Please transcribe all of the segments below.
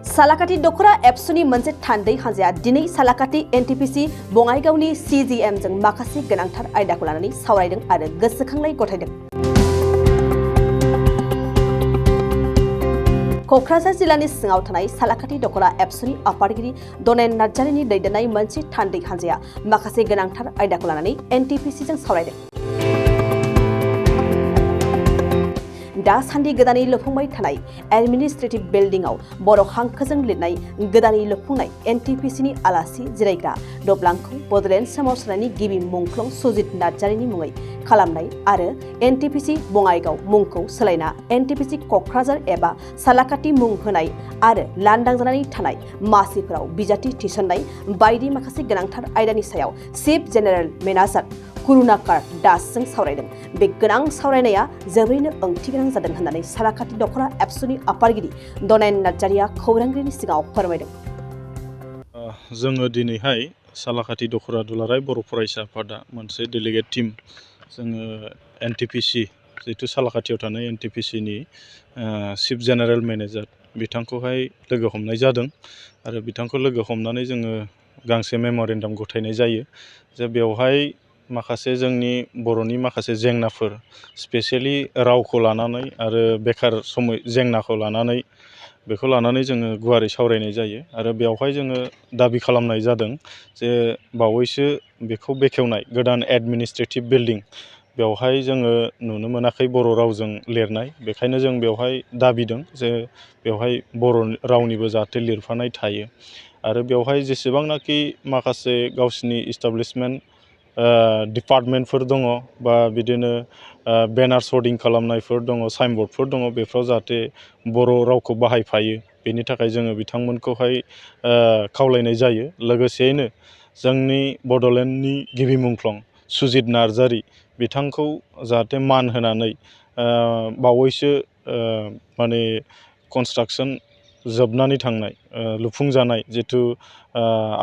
सालाकाति दख'र एबसुनि मोनसे थान्दै हानजाया दिनै सालाकाति एनटिपिसि बङाइगावनि CGM जों माखासे गोनांथार आयदाखौ लानानै सावरायदों आरो गोसोखांनाय गथायदों। क'क्राझार जिल्लानि सिङाव थानाय सालाकाति दख'र एबसुनि आफादगिरि दनेन नार्जारिनि दैदेननाय मोनसे थान्दै हानजाया माखासे गोनांथार आयदाखौ लानानै एनटिपिसि जों सावरायदों। दासान्दि गोदानै लुफुंबाय थानाय एडमिनिस्ट्रेटिभ बिल्डिंआव बर' हांखोजों लिरनाय गोदानै लुफुंनाय एनटिपिसिनि आलासि जिरायग्रा दबलांखौ बड'लेण्ड सोमावसारनायनि गिबि मुंख्लं सुजित नार्जारिनि मुङै खालामनाय आरो एनटिपिसि बङाइगाव मुंखौ सोलायना एनटिपिसि क'क्राझार एबा सालाकाति मुं होनाय आरो लांदां जानानै थानाय मासिफोराव बिजाथि थिसननाय बायदि माखासे गोनांथार आयदानि सायाव चिफ जेनेरेल मेनेजार कुरुनाकार दासजों सावरायदों। बे गोनां सावरायनाया जोबोरैनो ओंथिगोनां जादों होननानै सालाकाति दख'र एबसुनि आफादगिरि दनेन नार्जारिया खौरांगिरिनि सिगाङाव फोरमायदों। जोङो दिनैहाय सालाकाति दख'र दुलाराय बर' फरायसा आफादा मोनसे डेलिगेट टीम जोङो एनटिपिसि जिहेतु सालाकातियाव थानाय एनटिपिसिनि चिफ जेनेरेल मेनेजार बिथांखौहाय लोगो हमनाय जादों आरो बिथांखौ लोगो हमनानै जोङो गांसे मेम'रेन्डाम गथायनाय जायो जे बेवहाय माखासे जोंनि बर'नि माखासे जेंनाफोर स्पेसियेलि रावखौ लानानै आरो बेखार जेंनाखौ लानानै बेखौ लानानै जोङो गुवारै सावरायनाय जायो आरो बेवहाय जोङो दाबि खालामनाय जादों जे बावैसो बेखौ बेखेवनाय गोदान एडमिनिस्ट्रेटिभ बिल्डिं बेवहाय जोङो नुनो मोनाखै बर' रावजों लिरनाय, बेखायनो जों बेवहाय दाबिदों जे बेवहाय बर' रावनिबो जाहाथे लिरफानाय थायो आरो बेवहाय जेसेबांनाखि माखासे गावसिनि इस्टाब्लिशमेन्ट डिपार्टमेन्टफोर दङ बा बिदिनो बेनार सर्डिं खालामनायफोर दङ, साइनबर्डफोर दङ, बेफोराव जाहाथे बर' रावखौ बाहायफायो बेनि थाखाय जोङो बिथांमोनखौहाय खावलायनाय जायो। लोगोसेयैनो जोंनि बड'लेण्डनि गिबि मुंख्लं सुजित नार्जारि बिथांखौ जाहाथे मान होनानै बावैसो माने कनस्ट्राक्सन जोबनानै थांनाय लुफुंजानाय जिथु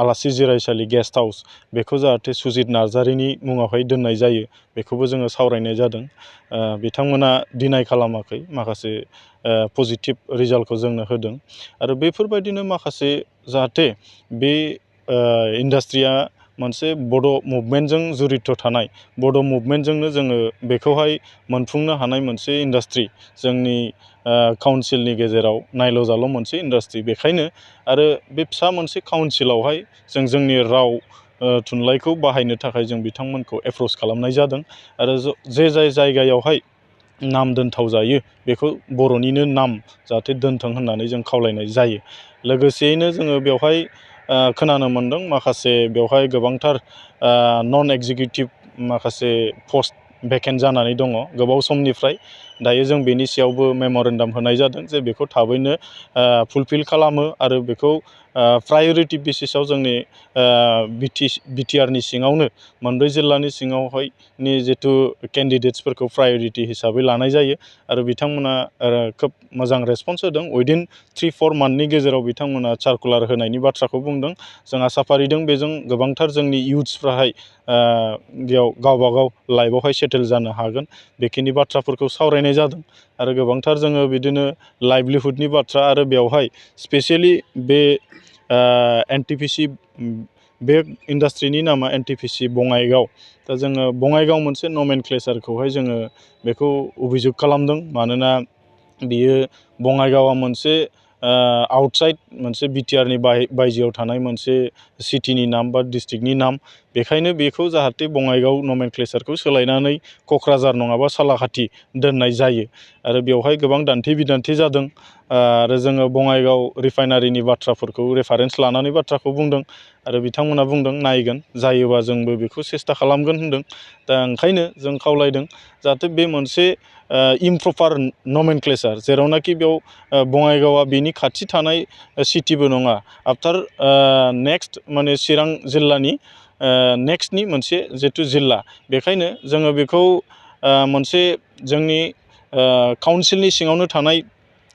आलासि जिरायसालि गेस्ट हाउस बेखौ जाहाथे सुजित नार्जारिनि मुङावहाय दोननाय जायो बेखौबो जोङो सावरायनाय जादों। बिथांमोना डिनाय खालामाखै, माखासे पजिटिभ रिजाल्टखौ जोंनो होदों आरो बेफोरबायदिनो माखासे जाहाथे बे इन्डास्ट्रिया मोनसे बड' मुभमेन्टजों जुरित थानाय, बड' मुभमेन्टजोंनो जोङो बेखौहाय मोनफुंनो हानाय मोनसे इन्डास्ट्रि जोंनि काउन्सिलनि गेजेराव नायल' जाल' मोनसे इन्डास्ट्रि, बेखायनो आरो बे फिसा मोनसे काउन्सिलावहाय जों जोंनि राव थुनलाइखौ बाहायनो थाखाय जों बिथांमोनखौ एप्रच खालामनाय जादों आरो जे जायगायावहाय नाम दोनथाव जायो बेखौ बर'निनो नाम जाहाथे दोनथों होननानै जों खावलायनाय जायो। लोगोसेयैनो जोङो बेवहाय खोनानो मोन्दों माखासे बेवहाय गोबांथार नन एग्जिकिउटिभ माखासे पस्ट भेकेन्ट जानानै दङ गोबाव समनिफ्राय। दायो जों बेनि सायावबो मेम'रेन्डाम होनाय जादों जे बेखौ थाबैनो फुलफिल खालामो आरो बेखौ प्रायरिटि बेसिसाव जोंनि बिटिआरनि सिङावनो मोनब्रै जिल्लानि सिङावहाय जिथु केन्डिडेट्सफोरखौ प्रायरिटि हिसाबै लानाय जायो आरो बिथांमोना खोब मोजां रेसपन्स होदों। उइदिन 3-4 मान्थनि गेजेराव बिथांमोना सार्कुलार होनायनि बाथ्राखौ बुंदों। जों आसा फारिदों बेजों गोबांथार जोंनि इयुथ्सफ्राहाय बेयाव गावबागाव लाइफआवहाय सेटेल जानो हागोन, बेखिनि बाथ्राफोरखौ सावरायनाय जादों आरो गोबांथार जोङो बिदिनो लाइभलिहुडनि बाथ्रा आरो बेवहाय स्पेसियेलि बे एनटिपिसि बे इन्डास्ट्रिनि नामा एनटिपिसि बङाइगाव। दा जोङो बङाइगाव मोनसे नमेनक्लेचारखौहाय जोङो बेखौ अभिजुग खालामदों, मानोना बियो बङाइगावआ मोनसे आउटसाइड मोनसे बिटिआरनि बायजोआव थानाय मोनसे सिटिनि नाम बा डिस्ट्रिक्टनि नाम, बेखायनो बेखौ जाहाथे बङाइगाव नमेनक्लेचारखौ सोलायनानै क'क्राझार नङाबा सालाकाति दोननाय जायो आरो बेवहाय गोबां दान्थे बिदान्थे जादों आरो जोङो बङाइगाव रिफाइनारिनि बाथ्राफोरखौ रेफारेन्स लानानै बाथ्राखौ बुंदों आरो बिथांमोना बुंदों नायगोन, जायोबा जोंबो बेखौ सेस्था खालामगोन होनदों। दा ओंखायनो जों खावलायदों जाहाथे बे मोनसे इमप्रपार नमेनक्लेचार, जेरावनाखि बेयाव बङाइगावआ बेनि खाथि थानाय सिटिबो नङा, आफ्टार नेक्स्ट माने चिरां जिल्लानि नेक्स्टनि मोनसे जितु जिल्ला, बेखायनो जोङो बेखौ मोनसे जोंनि काउन्सिलनि सिङावनो थानाय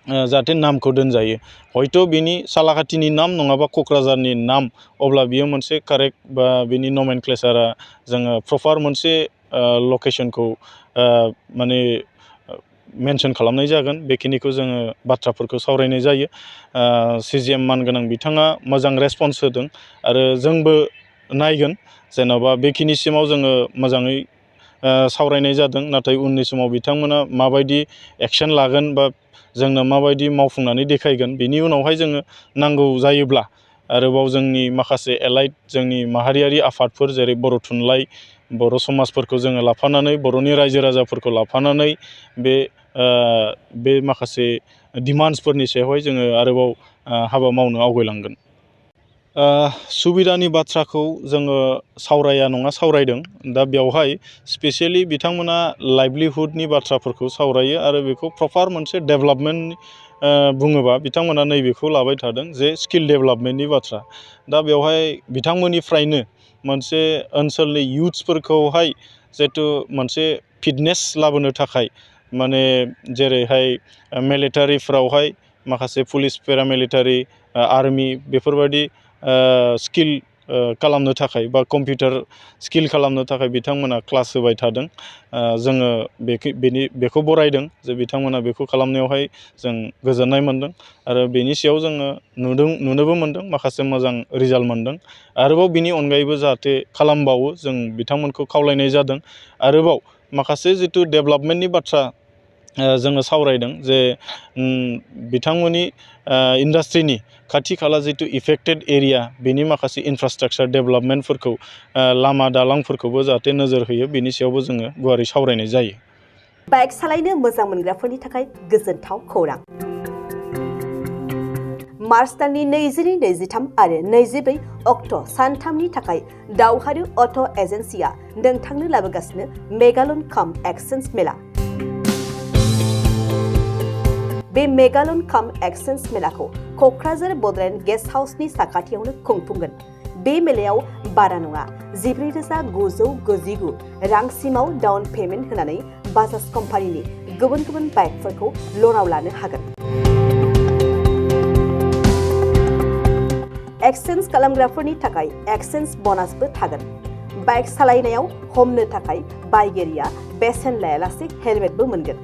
जाहाथे नामखौ दोनजायो, हयथ' बिनि सालाकातिनि नाम नङाबा क'क्राझारनि नाम, अब्ला बियो मोनसे कारेक्ट बा बिनि नमेनक्लेचारा जोङो प्रपार मोनसे लकेसनखौ माने मेनसन खालामनाय जागोन। बेखिनिखौ जोङो बाथ्राफोरखौ सावरायनाय जायो। CGM मानगोनां बिथाङा मोजां रेसपन्स होदों आरो जोंबो नायगोन जेन'बा बेखिनिसिमाव जोङो मोजाङै सावरायनाय जादों, नाथाय उननि समाव बिथांमोना माबायदि एक्सन लागोन बा जोंनो माबायदि मावफुंनानै देखायगोन, बिनि उनावहाय जोङो नांगौ जायोब्ला आरोबाव जोंनि माखासे एलाइड जोंनि माहारियारि आफादफोर जेरै बर' थुनलाइ, बर' समाजफोरखौ जोङो लाफानानै, बर'नि रायजो राजाफोरखौ लाफानानै बे माखासे डिमान्ड्सफोरनि सायावहाय जोङो आरोबाव हाबा मावनो आवगायलांगोन। सुबिदानि बाथ्राखौ जोङो सावराया नङा सावरायदों। दा बेवहाय स्पेसियेलि बिथांमोना लाइभलिहुडनि बाथ्राफोरखौ सावरायो आरो बेखौ प्रपार मोनसे डेभेलपमेन्ट बुङोबा बिथांमोना नैबेखौ लाबाय थादों जे स्किल डेभेलपमेन्टनि बाथ्रा। दा बेवहाय बिथांमोननिफ्रायनो मोनसे ओनसोलनि युथ्सफोरखौहाय जिहेथु मोनसे फिटनेस लाबोनो थाखाय माने जेरैहाय मिलिटारिफ्रावहाय माखासे पुलिस, पेरामिलिटारि, आर्मि बेफोरबायदि स्किल खालामनो थाखाय बा कम्पिउटार स्किल खालामनो थाखाय बिथांमोना क्लास होबाय थादों। जोङो बेखौ बरायदों जे बिथांमोना बेखौ खालामनायावहाय जों गोजोननाय मोनदों आरो बेनि सायाव जोङो नुनोबो मोनदों, माखासे मोजां रिजाल्ट मोनदों। आरोबाव बिनि अनगायैबो जाहाथे खालामबावो जों बिथांमोनखौ खावलायनाय जादों। आरोबाव माखासे जिथु डेभेलपमेन्टनि बाथ्रा जोङो सावरायदों जे बिथांमोननि इन्डास्ट्रिनि खाथि खाला जिथु इफेक्टेड एरिया बेनि माखासे इनफ्रास्ट्राक्चार डेभेलपमेन्टफोरखौ, लामा दालांफोरखौबो जाहाथे नोजोर होयो, बेनि सायावबो जोङो गुवारै सावरायनाय जायो। बाइक सालायनो मोजां मोनग्राफोरनि थाखाय गोजोनथाव खौरां। मार्च दाननि 22, 23 आरो 24 अक्ट' सानथामनि थाखाय दावहारु अट' एजेन्सिया नोंथांनो लाबोगासिनो मेगालन काम एक्सचेन्ज मेला। बे मेगालन काम एक्सचेन्ज मेलाखौ क'क्राझार बड'लेण्ड गेस्ट हाउसनि साखाथियावनो खुंफुंगोन। बे मेलायाव बारा नङा 14,999 रांसिमाव डाउन पेमेन्ट होनानै बाजाज कम्पानिनि गुबुन गुबुन बाइकफोरखौ ल'नाव लानो हागोन। एक्सचेन्ज खालामग्राफोरनि थाखाय एक्सचेन्ज ब'नासबो थागोन। बाइक सालायनायाव हमनो थाखाय बायगिरिया बेसेन लायालासे हेलमेटबो मोनगोन।